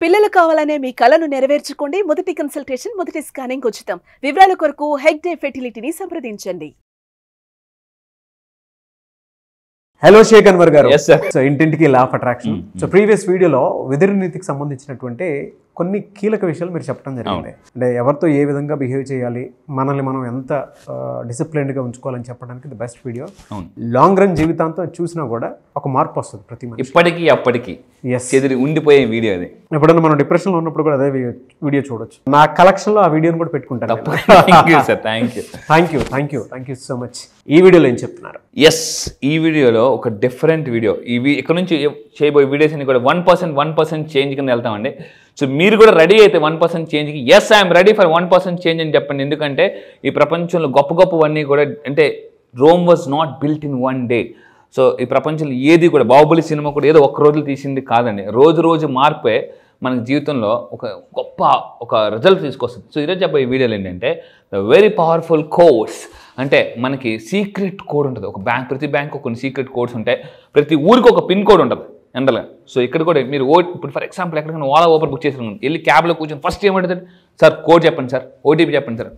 పిల్లలు కావాలనే మీ కలను నెరవేర్చుకోండి. మొదటి కన్సల్టేషన్, మొదటి స్కానింగ్ ఉచితం. వివరాల కొరకు హెగ్డే ఫెర్టిలిటీని సంప్రదించండి. హలో షేక్ అన్వర్ గారు. Yes, sir. సో ఇంటింటికి లా ఆఫ్ అట్రాక్షన్. సో ప్రీవియస్ వీడియోలో విధిర్నీతికి సంబంధించినటువంటి కొన్ని కీలక విషయాలు మీరు చెప్పడం జరిగింది. అంటే ఎవరితో ఏ విధంగా బిహేవ్ చేయాలి, మనల్ని మనం ఎంత డిసిప్లైన్డ్గా ఉంచుకోవాలని చెప్పడానికి the best video. Long run జీవితాంతం చూసినా కూడా ఒక మార్పు వస్తుంది ప్రతి మనిషి. ఇప్పటికీ అప్పటికి ఎస్, చెదిరి ఉండిపోయే వీడియో అది. ఎప్పుడన్నా మనం డిప్రెషన్లో ఉన్నప్పుడు కూడా అదే వీడియో చూడొచ్చు. నా కలెక్షన్లో ఆ వీడియోని కూడా పెట్టుకుంటాను. Thank you sir, thank you so much. ఈ వీడియోలో ఏం చెప్తున్నారు? ఎస్, ఈ వీడియోలో ఒక డిఫరెంట్ వీడియో. ఇక్కడ నుంచి చేయబోయే వీడియోస్ అన్ని కూడా 1% చేంజ్ కింద వెళ్తామండి. సో మీరు కూడా రెడీ అయితే 1% చేంజ్కి yes I'm ready for 1% change అని చెప్పండి. ఎందుకంటే ఈ ప్రపంచంలో గొప్పవన్నీ కూడా అంటే Rome was not built in one day. So ఈ ప్రపంచంలో ఏది కూడా బాహుబలి సినిమా కూడా ఏదో ఒక్క రోజులో తీసింది కాదండి. రోజు మార్పే మన జీవితంలో ఒక రిజల్ట్ తీసుకొస్తుంది. సో ఈరోజు చెప్పే ఈ వీడియోలు ఏంటంటే ద వెరీ పవర్ఫుల్ కోడ్స్. అంటే మనకి సీక్రెట్ కోడ్ ఉంటుంది. ప్రతి బ్యాంకు కొన్ని సీక్రెట్ కోడ్స్ ఉంటాయి. ప్రతి ఊరికి ఒక పిన్ కోడ్ ఉంటుంది జనరల్గా. సో ఇక్కడ కూడా మీరు ఇప్పుడు ఫర్ ఎగ్జాంపుల్ ఎక్కడికైనా ఓలా ఊబర్ బుక్ చేసిన వెళ్ళి క్యాబ్లో కూర్చొని ఫస్ట్ ఏమంటుంది, సార్ కోడ్ చెప్పండి సార్, ఓటీపీ చెప్పండి సార్.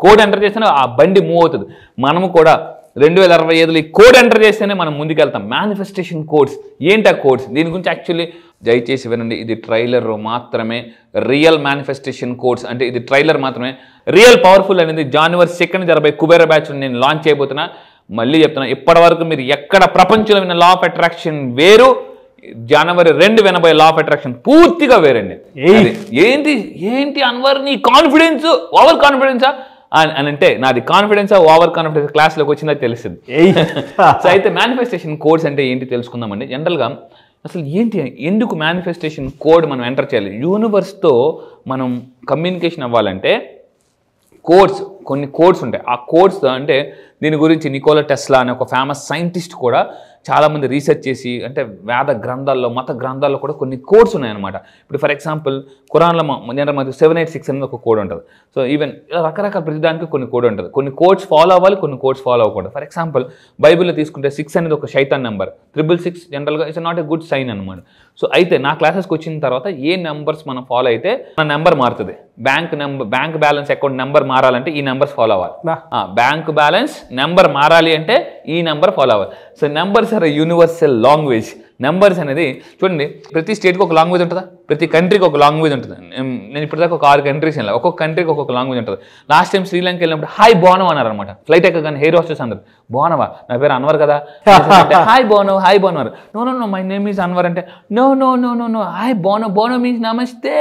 కోడ్ ఎంటర్ చేస్తేనే ఆ బండి మూవ్ అవుతుంది. మనము కూడా 2025లో ఈ కోడ్ ఎంటర్ చేస్తేనే మనం ముందుకెళ్తాం. మేనిఫెస్టేషన్ కోడ్స్ ఏంటి ఆ కోడ్స్? దీని గురించి యాక్చువల్లీ దయచేసి వినండి. ఇది ట్రైలర్ మాత్రమే. రియల్ మేనిఫెస్టేషన్ కోడ్స్ అంటే ఇది ట్రైలర్ మాత్రమే. రియల్ పవర్ఫుల్ అనేది January 2nd జరబోయే కుబేర బ్యాచ్ నేను లాంచ్ చేయబోతున్నా. మళ్ళీ చెప్తున్నా, ఇప్పటి వరకు మీరు ఎక్కడ ప్రపంచంలో విన్న లా ఆఫ్ అట్రాక్షన్ వేరు, January 2 వినబోయే లా ఆఫ్ అట్రాక్షన్ పూర్తిగా వేరండి. ఏంటి అన్వర్ నీ కాన్ఫిడెన్స్, ఓవర్ కాన్ఫిడెన్సా అని అంటే నాది కాన్ఫిడెన్సా ఓవర్ కాన్ఫిడెన్స్ క్లాస్లోకి వచ్చిందా తెలుస్తుంది. సో అయితే మేనిఫెస్టేషన్ కోడ్స్ అంటే ఏంటి తెలుసుకుందామండి. జనరల్గా అసలు ఎందుకు మేనిఫెస్టేషన్ కోడ్ మనం ఎంటర్ చేయాలి? యూనివర్స్తో మనం కమ్యూనికేషన్ అవ్వాలంటే కొన్ని కోడ్స్ ఉంటాయి. ఆ కోడ్స్ అంటే దీని గురించి నికోలా టెస్లా అనే ఒక ఫేమస్ సైంటిస్ట్ కూడా చాలామంది రీసెర్చ్ చేసి అంటే వేద గ్రంథాల్లో మత గ్రంథాల్లో కూడా కొన్ని కోడ్స్ ఉన్నాయన్నమాట. ఇప్పుడు ఫర్ ఎగ్జాంపుల్ ఖురాన్లో మనకు 786 అనేది ఒక కోడ్ ఉంటుంది. సో ఈవెన్ ఇలా రకరకాల ప్రతిదానికి కొన్ని కోడ్ ఉంటుంది. కొన్ని కోడ్స్ ఫాలో అవ్వాలి, కొన్ని కోడ్స్ ఫాలో అవ్వకూడదు. ఫర్ ఎగ్జాంపుల్ బైబిల్లో తీసుకుంటే 6 అనేది ఒక శైతాన్ నెంబర్. 666 జనరల్గా it's not a good sign అనమాట. సో అయితే నా క్లాసెస్కి వచ్చిన తర్వాత ఏ నెంబర్స్ మనం ఫాలో అయితే మన నెంబర్ మారుతుంది. బ్యాంక్ బ్యాలెన్స్ అకౌంట్ నెంబర్ మారాలంటే ఈ నెంబర్స్ ఫాలో అవ్వాలి. బ్యాంక్ బ్యాలెన్స్ నెంబర్ మారాలి అంటే ఈ నెంబర్ ఫాలో అవ్వాలి. So numbers are universal language. Numbers అనేది చూడండి, ప్రతి స్టేట్కి ఒక లాంగ్వేజ్ ఉంటుందా? ప్రతి కంట్రీకి ఒక లాంగ్వేజ్ ఉంటుంది. నేను ఇప్పటిదాకా ఒక 6 కంట్రీస్ వెళ్ళా. ఒక్కొక్క కంట్రీకి ఒక్కొక్క లాంగ్వేజ్ ఉంటుంది. లాస్ట్ టైం శ్రీలంక వెళ్ళినప్పుడు హాయ్ బోనో అన్నారు అనమాట. ఫ్లైట్ ఎక్కగానే హెయిర్ హోస్టెస్ అందరు బోనవా, నా పేరు అన్వర్ కదా, హాయ్ బోనో అన్నారు. No my name is Anwar అంటే నో హాయ్ బోనో మీన్స్ నమస్తే.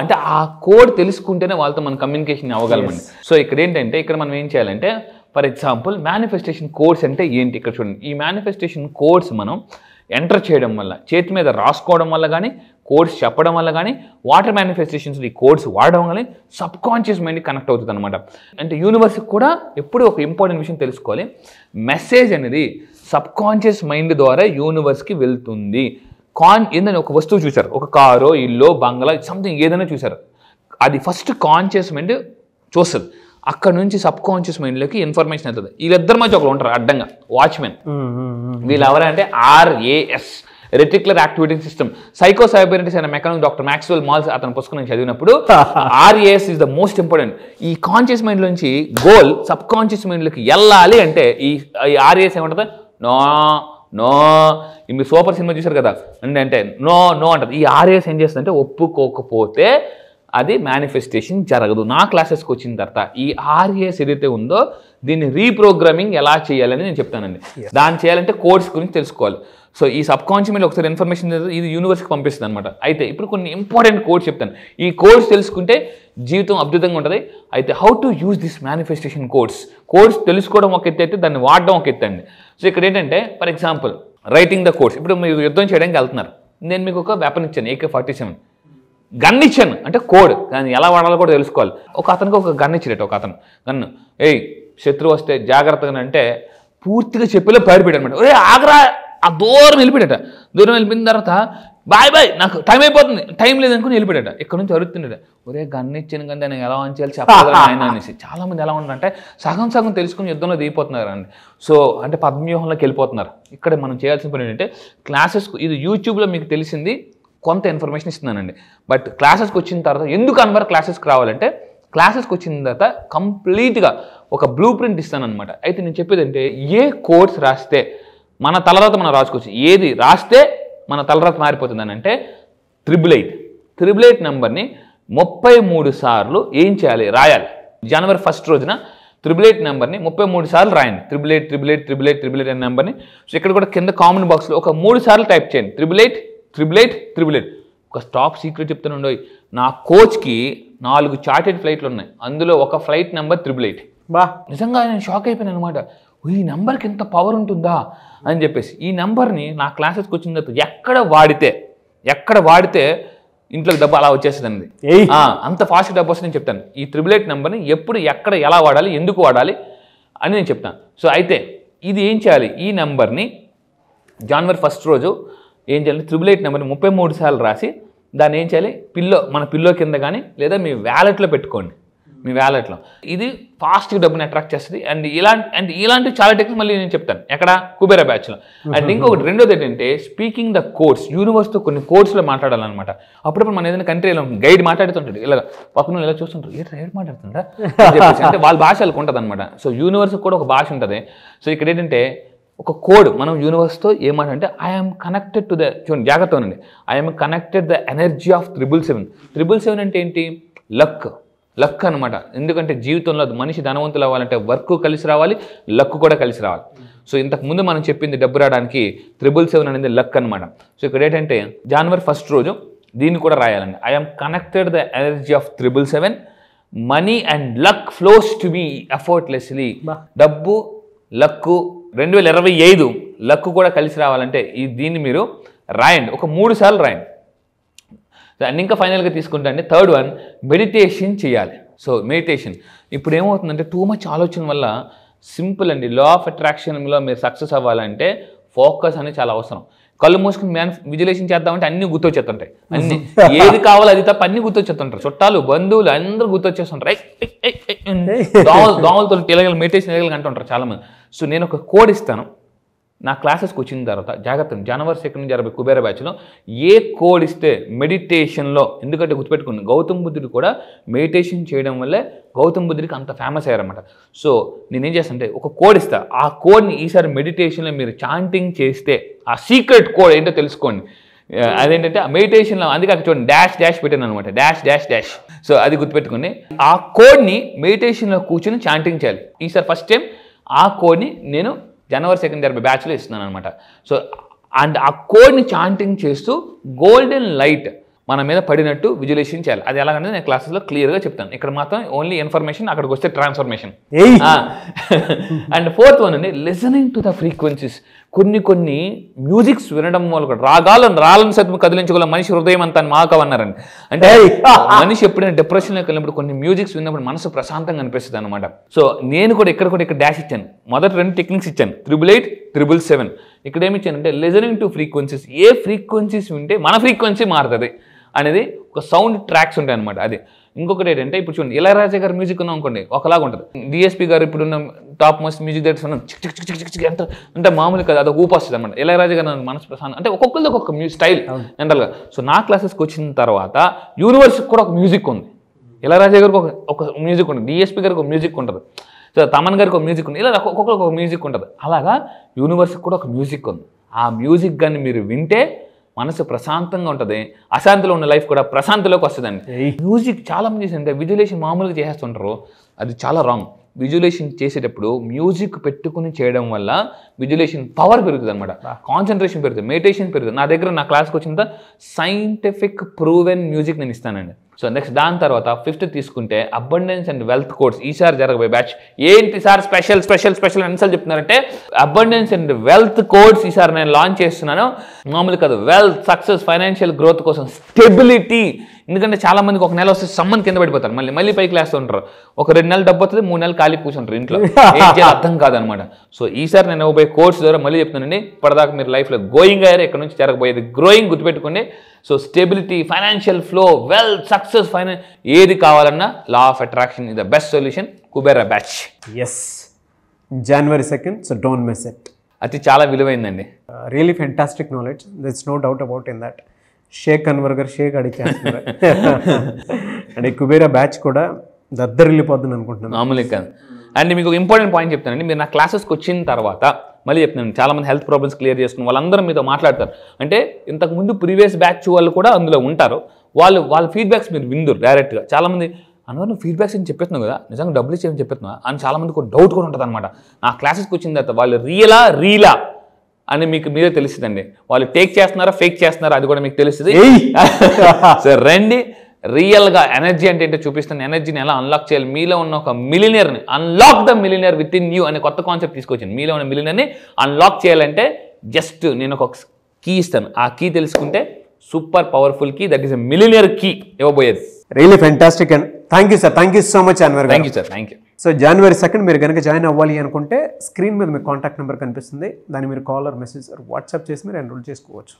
అంటే ఆ కోడ్ తెలుసుకుంటేనే వాళ్ళతో మనం కమ్యూనికేషన్ అవ్వగలమండి. సో ఇక్కడ ఏంటంటే ఇక్కడ మనం ఏం చేయాలంటే ఫర్ ఎగ్జాంపుల్ మేనిఫెస్టేషన్ కోడ్స్ అంటే ఏంటి ఇక్కడ చూడండి. ఈ మేనిఫెస్టేషన్ కోడ్స్ మనం ఎంటర్ చేయడం వల్ల, చేతి మీద రాసుకోవడం వల్ల కానీ, కోడ్స్ చెప్పడం వల్ల కానీ, వాటర్ మేనిఫెస్టేషన్స్ ఈ కోడ్స్ వాడడం వల్ల సబ్ కాన్షియస్ మైండ్కి కనెక్ట్ అవుతుంది అనమాట. అంటే యూనివర్స్కి కూడా ఎప్పుడూ ఒక ఇంపార్టెంట్ విషయం తెలుసుకోవాలి. మెసేజ్ అనేది సబ్ కాన్షియస్ మైండ్ ద్వారా యూనివర్స్కి వెళ్తుంది. ఏంటంటే ఒక వస్తువు చూసారు, ఒక కారో ఇల్లు బంగ్లా సంథింగ్ ఏదైనా చూసారు, అది ఫస్ట్ కాన్షియస్ మైండ్ చూస్తుంది. అక్కడ నుంచి సబ్ కాన్షియస్ మైండ్లోకి ఇన్ఫర్మేషన్ వెళ్తుంది. వీళ్ళిద్దరి మధ్య ఒకరు ఉంటారు అడ్డంగా, వాచ్మెన్. వీళ్ళు ఎవరంటే RAS, రెటిక్యులర్ యాక్టివేటింగ్ సిస్టమ్. సైకోసైబరిటీస్ అనే మెకానిక్ డాక్టర్ మ్యాక్స్వెల్ మాల్స్ అతను పుస్తకం చదివినప్పుడు RAS is the most important. ఈ కాన్షియస్ మైండ్ నుంచి గోల్ సబ్ కాన్షియస్ మైండ్లోకి వెళ్ళాలి అంటే ఈ RAS ఏమంటుంది, నో. మీరు సూపర్ సినిమా చూసారు కదా, అంటే నో అంటది. ఈ RAS ఏం చేస్తుంది అంటే ఒప్పుకోకపోతే అది మేనిఫెస్టేషన్ జరగదు. నా క్లాసెస్కి వచ్చిన తర్వాత ఈ RAS ఏదైతే ఉందో దీన్ని రీప్రోగ్రామింగ్ ఎలా చేయాలని నేను చెప్తానండి. దాన్ని చేయాలంటే కోడ్స్ గురించి తెలుసుకోవాలి. సో ఈ సబ్ కాన్షియస్ మైండ్ ఒకసారి ఇన్ఫర్మేషన్ ఇది యూనివర్స్కి పంపిస్తుంది అనమాట. అయితే ఇప్పుడు కొన్ని ఇంపార్టెంట్ కోడ్స్ చెప్తాను. ఈ కోడ్స్ తెలుసుకుంటే జీవితం అద్భుతంగా ఉంటుంది. అయితే how to use this manifestation codes తెలుసుకోవడం ఒక ఎత్తు అయితే దాన్ని వాడడం ఒక ఎత్తు అండి. సో ఇక్కడ ఏంటంటే for example writing the codes. ఇప్పుడు మీరు యుద్ధం చేయడానికి వెళ్తున్నారు, నేను మీకు ఒక వెపన్ ఇచ్చాను, AK-47 గన్ ఇచ్చాను అంటే కోడ్, కానీ ఎలా వాడాలో కూడా తెలుసుకోవాలి. అతనికి ఒక గన్ ఇచ్చాడు, ఒక అతను గన్ను, శత్రువు వస్తే జాగ్రత్తగా అంటే పూర్తిగా చెప్పేలో పారిపోయాడు అనమాట. ఆగరా, ఆ దూరం వెళ్ళిపోయాడట. దూరం వెళ్ళిపోయిన తర్వాత బాయ్ నాకు టైం అయిపోతుంది, టైం లేదనుకుని వెళ్ళిపోయాడట. ఇక్కడ నుంచి అడుగుతుండట, గన్ ఇచ్చాను కానీ దాన్ని ఎలా ఆన్ చేయాలి చెప్పాలి ఆయన అనేసి. చాలామంది ఎలా ఉన్నారంటే సగం తెలుసుకుని యుద్ధంలో దిగిపోతున్నారు అండి. సో అంటే పద్మవ్యూహంలోకి వెళ్ళిపోతున్నారు. ఇక్కడ మనం చేయాల్సిన పని ఏంటంటే క్లాసెస్, ఇది యూట్యూబ్లో మీకు తెలిసింది కొంత ఇన్ఫర్మేషన్ ఇస్తున్నానండి. బట్ క్లాసెస్కి వచ్చిన తర్వాత ఎందుకు అన్వర్ క్లాసెస్కి రావాలంటే క్లాసెస్కి వచ్చిన తర్వాత కంప్లీట్గా ఒక బ్లూ ప్రింట్ ఇస్తానమాట. అయితే నేను చెప్పేది అంటే ఏ కోడ్స్ రాస్తే మన తలరాత మనం రాసుకోవచ్చు, ఏది రాస్తే మన తలరాత మారిపోతుంది అని అంటే 888 నెంబర్ని 33 సార్లు ఏం చేయాలి, రాయాలి. జనవరి 1 రోజున 888 నెంబర్ని 33 సార్లు రాయండి. 888 అనే నెంబర్ని. సో ఇక్కడ కూడా కింద కామెంట్ బాక్స్లో ఒక 3 సార్లు టైప్ చేయండి, 888. ఒక టాప్ సీక్రెట్ చెప్తానండి, నా కోచ్కి 4 చార్టెడ్ ఫ్లైట్లు ఉన్నాయి, అందులో ఒక ఫ్లైట్ నెంబర్ 888. బా నిజంగా నేను షాక్ అయిపోయాను అనమాట. ఈ నెంబర్కి ఎంత పవర్ ఉంటుందా అని చెప్పేసి. ఈ నెంబర్ని నా క్లాసెస్కి వచ్చిన తర్వాత ఎక్కడ వాడితే ఇంట్లోకి డబ్బు అలా వచ్చేస్తుందండి. అంత ఫాస్ట్ డబ్బు వస్తుంది నేను చెప్తాను. ఈ 888 నెంబర్ని ఎప్పుడు ఎక్కడ ఎలా వాడాలి, ఎందుకు వాడాలి అని నేను చెప్తాను. సో అయితే ఇది ఏం చేయాలి, ఈ నెంబర్ని జనవరి 1 రోజు ఏం చేయాలి, 888 నెంబర్ని 33 సార్లు రాసి దాన్ని ఏం చేయాలి, మన పిల్లో కింద కానీ లేదా మీ వ్యాలెట్లో పెట్టుకోండి. మీ వ్యాలెట్లో ఇది ఫాస్ట్గా డబ్బుని అట్రాక్ట్ చేస్తుంది. ఇలాంటి చాలా టెక్నిక్స్ మళ్ళీ నేను చెప్తాను ఎక్కడ కుబేరా బ్యాచ్లో. అండ్ ఇంకొకటి రెండోది ఏంటంటే స్పీకింగ్ ద కోడ్స్. యూనివర్స్తో కొన్ని కోడ్స్లో మాట్లాడాలన్నమాట. అప్పుడప్పుడు మన ఏదైనా కంట్రీలో గైడ్ మాట్లాడుతుంటాడు, ఇలా పక్కన ఇలా చూస్తుంటారు, ఏ గైడ్ మాట్లాడుతుంటా అంటే వాళ్ళ భాషలకు ఉంటుంది అనమాట. సో యూనివర్స్కి కూడా ఒక భాష ఉంటుంది. సో ఇక్కడ ఏంటంటే ఒక కోడ్ మనం యూనివర్స్తో ఏమంటే ఐఎమ్ కనెక్టెడ్ టు ద, చూడండి జాగ్రత్త ఉండండి, I'm connected the energy of 777 అంటే ఏంటి, లక్ అనమాట. ఎందుకంటే జీవితంలో మనిషి ధనవంతులు అవ్వాలంటే వర్క్ కలిసి రావాలి, లక్ కూడా కలిసి రావాలి. సో ఇంతకుముందు మనం చెప్పింది డబ్బు రావడానికి 777 అనేది లక్ అనమాట. సో ఇక్కడ ఏంటంటే జనవరి 1 రోజు దీన్ని కూడా రాయాలండి. I'm connected the energy of 777, money and luck flows to me effortlessly. డబ్బు లక్కు 2025 లక్ కూడా కలిసి రావాలంటే దీన్ని మీరు రాయండి, ఒక 3 సార్లు రాయండి. అండ్ ఇంకా ఫైనల్గా తీసుకుంటే అండి థర్డ్ వన్, మెడిటేషన్ చేయాలి. సో మెడిటేషన్ ఇప్పుడు ఏమవుతుందంటే టూ మచ్ ఆలోచన వల్ల సింపుల్ అండి, లా ఆఫ్ అట్రాక్షన్లో మీరు సక్సెస్ అవ్వాలంటే ఫోకస్ అనేది చాలా అవసరం. కళ్ళు మూసుకుని విజులేషన్ చేద్దామంటే అన్ని గుర్తొచ్చేస్తుంటాయి, అన్ని ఏది కావాలో అది తప్ప అన్ని గుర్తొచ్చేస్తుంటారు. చుట్టాలు బంధువులు అందరూ గుర్తొచ్చేస్తుంటారు, దోమలతో మెడిటేషన్ అంటుంటారు చాలామంది. సో నేను ఒక కోడ్ ఇస్తాను నా క్లాసెస్కి వచ్చిన తర్వాత, జాగ్రత్త జనవరి 2 నుంచి జరగబోయే కుబేరా బ్యాచ్లో ఏ కోడ్ ఇస్తే మెడిటేషన్లో, ఎందుకంటే గుర్తుపెట్టుకుని గౌతమ్ బుద్ధుడు కూడా మెడిటేషన్ చేయడం వల్లే గౌతమ్ బుద్ధుడికి అంత ఫేమస్ అయ్యారన్నమాట. సో నేనేం చేస్తానంటే ఒక కోడ్ ఇస్తా, ఆ కోడ్ని ఈసారి మెడిటేషన్లో మీరు చాంటింగ్ చేస్తే ఆ సీక్రెట్ కోడ్ ఏంటో తెలుసుకోండి. అదేంటంటే ఆ మెడిటేషన్లో, అందుకే అక్కడ చూడండి డాష్ పెట్టాను అనమాట, డాష్. సో అది గుర్తుపెట్టుకుని ఆ కోడ్ని మెడిటేషన్లో కూర్చొని చాంటింగ్ చేయాలి. ఈసారి ఫస్ట్ టైం ఆ కోడ్ని నేను జనవరి 2 జరిపే బ్యాచ్లో ఇస్తున్నాను అనమాట. సో అండ్ ఆ కోడ్ని చాంటింగ్ చేస్తూ గోల్డెన్ లైట్ మన మీద పడినట్టు విజువలైజేషన్ చేయాలి. అది ఎలాగంటే నేను క్లాసెస్లో క్లియర్గా చెప్తాను. ఇక్కడ మాత్రం ఓన్లీ ఇన్ఫర్మేషన్, అక్కడికి వస్తే ట్రాన్స్ఫర్మేషన్. అండ్ ఫోర్త్ వన్ అండి, లిసనింగ్ టు ద ఫ్రీక్వెన్సీస్. కొన్ని మ్యూజిక్స్ వినడం వల్ల రాళ్ళను సత్యం కదిలించుకోగల మనిషి హృదయం అంతా మాకవన్నారండి. అంటే మనిషి ఎప్పుడైనా డిప్రెషన్లోకి వెళ్ళినప్పుడు కొన్ని మ్యూజిక్స్ విన్నప్పుడు మనసు ప్రశాంతంగా అనిపిస్తుంది అనమాట. సో నేను కూడా ఇక్కడ డాష్ ఇచ్చాను. మొదటి 2 టెక్నిక్స్ ఇచ్చాను, 888, 777. ఇక్కడ ఏమి ఇచ్చానంటే లిజనింగ్ టు ఫ్రీక్వెన్సీస్. ఏ ఫ్రీక్వెన్సీస్ వింటే మన ఫ్రీక్వెన్సీ మారుతుంది అనేది ఒక సౌండ్ ట్రాక్స్ ఉంటాయి అనమాట. అది ఇంకొకటి ఏంటంటే ఇప్పుడు చూడండి, ఇళయరాజా గారి మ్యూజిక్ ఉన్నాం అనుకోండి ఒకలాగా ఉంటుంది, డిఎస్పీ గారు ఇప్పుడున్న టాప్ మోస్ట్ మ్యూజిక్ డైరెక్టర్స్ ఉన్నాం చిక్ అంటే మామూలు కదా, అది ఊపు వస్తుంది అనమాట. ఇళయరాజా గారు మనసు ప్రశాంతం అంటే ఒక్కొక్కరిది ఒక్కొక్క స్టైల్ జనరల్గా. సో నా క్లాసెస్కి వచ్చిన తర్వాత యూనివర్స్కి కూడా ఒక మ్యూజిక్ ఉంది, ఇళయరాజా గారికి ఒక మ్యూజిక్ ఉంటుంది, డిఎస్పీ గారికి ఒక మ్యూజిక్ ఉంటుంది, సో తమన్ గారికి ఒక మ్యూజిక్ ఉంది, ఇలా ఒక్కొక్కరికి ఒక మ్యూజిక్ ఉంటుంది. అలాగా యూనివర్స్కి కూడా ఒక మ్యూజిక్ ఉంది. ఆ మ్యూజిక్ కానీ మీరు వింటే మనసు ప్రశాంతంగా ఉంటుంది, అశాంతిలో ఉన్న లైఫ్ కూడా ప్రశాంతిలోకి వస్తుందండి. మ్యూజిక్ చాలా మంది చేసింటే విజువలైజేషన్ మామూలుగా చేసేస్తుంటారు, అది చాలా రాంగ్. విజువలైజేషన్ చేసేటప్పుడు మ్యూజిక్ పెట్టుకుని చేయడం వల్ల విజువలైజేషన్ పవర్ పెరుగుతుంది అనమాట, కాన్సన్ట్రేషన్ పెరుగుతుంది, మెడిటేషన్ పెరుగుతుంది. నా క్లాస్కి వచ్చినంత సైంటిఫిక్ ప్రూవెన్ మ్యూజిక్ నేను ఇస్తానండి. సో నెక్స్ట్ దాని తర్వాత 5th తీసుకుంటే అబండెన్స్ అండ్ వెల్త్ కోడ్స్. ఈసారి జరగబోయే బ్యాచ్ ఏంటి సార్ స్పెషల్ అన్నిసార్లు చెప్తున్నారంటే అబండెన్స్ అండ్ వెల్త్ కోడ్స్ ఈసారి నేను లాంచ్ చేస్తున్నాను. మామూలు కాదు, వెల్త్, సక్సెస్, ఫైనాన్షియల్ గ్రోత్ కోసం, స్టెబిలిటీ. ఎందుకంటే చాలా మందికి ఒక నెల వస్తే సమ్మన్ కింద పడిపోతారు, మళ్ళీ పైకి లేస్తుంటారు. ఒక 2 నెలలు డబ్బు వస్తుంది, 3 నెలలు ఖాళీ కూర్చుంటారు ఇంట్లో, ఏం చేయాలి అర్థం కాదనమాట. సో ఈసారి నేను ఇవ్వబోయే కోర్స్ ద్వారా మళ్ళీ చెప్తున్నానండి, ఇప్పటిదాకా మీరు లైఫ్లో గోయింగ్ అయ్యారు, ఇక్కడ నుంచి జరగబోయేది గ్రోయింగ్, గుర్తుపెట్టుకోండి. So stability, financial flow, wealth, success, ఏది కావాలన్నా law of attraction is the best solution, Kubera batch. Yes, January 2nd, so don't miss it. అది చాలా విలువైందండి. Really fantastic knowledge, there's no doubt about in that. Sheikh Anwar గారు Sheikh అడిగేస్తున్నారు. And Kubera batch కూడా దద్దరిల్లిపోద్దని అనుకుంటున్నాను. మామూలుగా కాదు. And మీకు ఒక ఇంపార్టెంట్ పాయింట్ చెప్తానండి. మీరు నా క్లాసెస్కి వచ్చిన తర్వాత మళ్ళీ చెప్తున్నాను, చాలామంది హెల్త్ ప్రాబ్లమ్స్ క్లియర్ చేసుకుని వాళ్ళందరూ మీతో మాట్లాడతారు. అంటే ఇంతకుముందు ప్రీవియస్ బ్యాచ్ వాళ్ళు కూడా అందులో ఉంటారు. వాళ్ళ ఫీడ్బ్యాక్స్ మీరు విందురు డైరెక్ట్గా. చాలామంది అన్నవారు నువ్వు ఫీడ్బ్యాక్స్ అని చెప్పేస్తున్నావు కదా, నిజంగా డబ్బులు ఇచ్చేయని చెప్పేస్తున్నావు అని చాలామందికి ఒక డౌట్ కూడా ఉంటుంది అనమాట. నా క్లాసెస్కి వచ్చిన తర్వాత వాళ్ళు రీలా అని మీకు మీరే తెలుస్తుందండి. వాళ్ళు టేక్ చేస్తున్నారా ఫేక్ చేస్తున్నారా అది కూడా మీకు తెలుస్తుంది. సో రండి, రియల్గా ఎనర్జీ అంటే ఏంటో చూపిస్తాను. ఎనర్జీని ఎలా అన్లాక్ చేయాలి, మీలో ఉన్న ఒక మిలినియర్ని unlock the millionaire within you అనే కొత్త కాన్సెప్ట్ తీసుకొచ్చాను. మీలో ఉన్న మిలినియర్ని అన్లాక్ చేయాలంటే జస్ట్ నేను ఒక కీ ఇస్తాను. ఆ కీ తెలుసుకుంటే super powerful key, that is a millionaire key ఇవ్వబోయేది. Really fantastic and thank you sir. Thank you so much Anwar. Thank you sir. Thank you. So January 2 మీరు కనుక జాయిన్ అవ్వాలి అనుకుంటే స్క్రీన్ మీద మీకు కాంటాక్ట్ నెంబర్ కనిపిస్తుంది. దాన్ని మీరు call or message or WhatsApp చేసి మీరు ఎన్రోల్ చేసుకోవచ్చు.